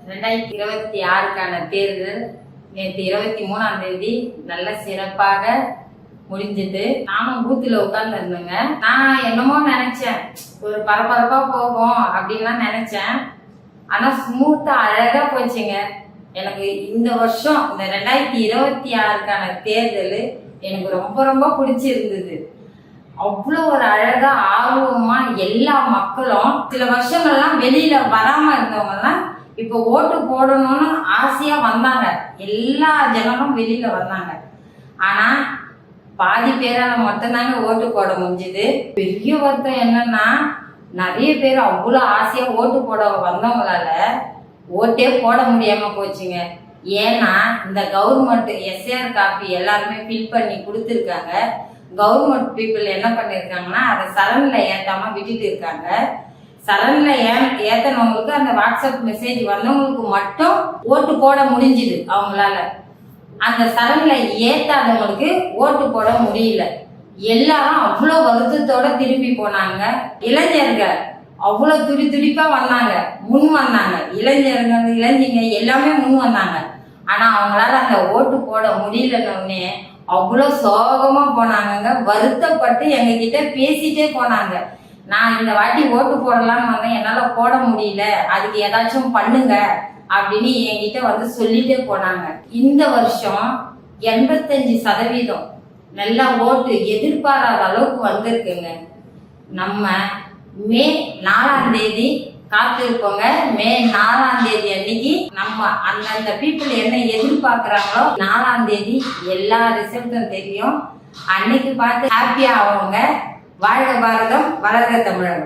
2026க்கான தேர்தல் நேற்று 23ஆம் தேதி நல்ல சிறப்பாக முடிஞ்சது. நானும் பூத்துல உட்கார்ந்து இருந்தேங்க. நான் என்னமோ நினைச்சேன், ஒரு பரபரப்பா போகும் அப்படின்லாம் நினைச்சேன். ஆனா ஸ்மூத்தா அழகா போச்சுங்க. எனக்கு இந்த வருஷம் இந்த 2026க்கான தேர்தல் எனக்கு ரொம்ப ரொம்ப பிடிச்சிருந்தது. அவ்வளோ ஒரு அழகா ஆர்வமா எல்லா மக்களும், சில வருஷங்கள்லாம் வெளியில வராம இருந்தவங்கலாம் இப்போ ஓட்டு போடணும்னு ஆசையா வந்தாங்க. எல்லா ஜனமும் வெளியில வந்தாங்க. ஆனா பாதி பேரால மட்டும்தாங்க ஓட்டு போட முடிஞ்சுது. பெரிய வருத்தம் என்னன்னா, நிறைய பேர் அவ்வளோ ஆசையா ஓட்டு போட வந்தவங்களால ஓட்டே போட முடியாம போச்சுங்க. ஏன்னா இந்த கவர்மெண்ட் எஸ்ஆர் காப்பி எல்லாருமே ஃபில் பண்ணி கொடுத்துருக்காங்க. கவர்மெண்ட் பீப்புள் என்ன பண்ணிருக்காங்கன்னா, அதை சரண்ல ஏத்தாம விட்டுட்டு இருக்காங்க. சரண்ல ஏத்தனவங்களுக்கு அந்த வாட்ஸ்அப் மெசேஜ் வந்தவங்களுக்கு மட்டும் ஓட்டு போட முடிஞ்சுது அவங்களால. அந்த சரண்ல ஏத்தாதவங்களுக்கு ஓட்டு போட முடியல. எல்லாரும் அவ்வளோ வருத்தத்தோட திரும்பி போனாங்க. இளைஞர்கள் அவ்வளோ துடிப்பா வந்தாங்க, முன் வந்தாங்க. இளைஞங்க எல்லாமே முன் வந்தாங்க. ஆனா அவங்களால அந்த ஓட்டு போட முடியலன்னொடனே அவ்வளோ சோகமா போனாங்க. வருத்தப்பட்டு எங்க கிட்ட பேசிட்டே போனாங்க. நான் இந்த வாட்டி ஓட்டு போடலாம்னு வந்தேன், என்னால போட முடியல, அதுக்கு ஏதாச்சும் பண்ணுங்க அப்படின்னு என்கிட்ட வந்து சொல்லிட்டே போனாங்க. இந்த வருஷம் 85% நல்லா ஓட்டு எதிர்பாராத அளவுக்கு வந்திருக்குங்க. நம்ம மே 4ஆம் தேதி காத்திருப்போங்க. மே 4ஆம் தேதி அன்னைக்கு நம்ம அந்தந்த பீப்புள் என்ன எதிர்பார்க்கிறாங்களோ 4ஆம் தேதி எல்லா ரிசல்ட்டும் தெரியும். அன்னைக்கு பார்த்து ஹாப்பியா ஆவாங்க. வாழ்க பாரதம், வளர்க தமிழகம்.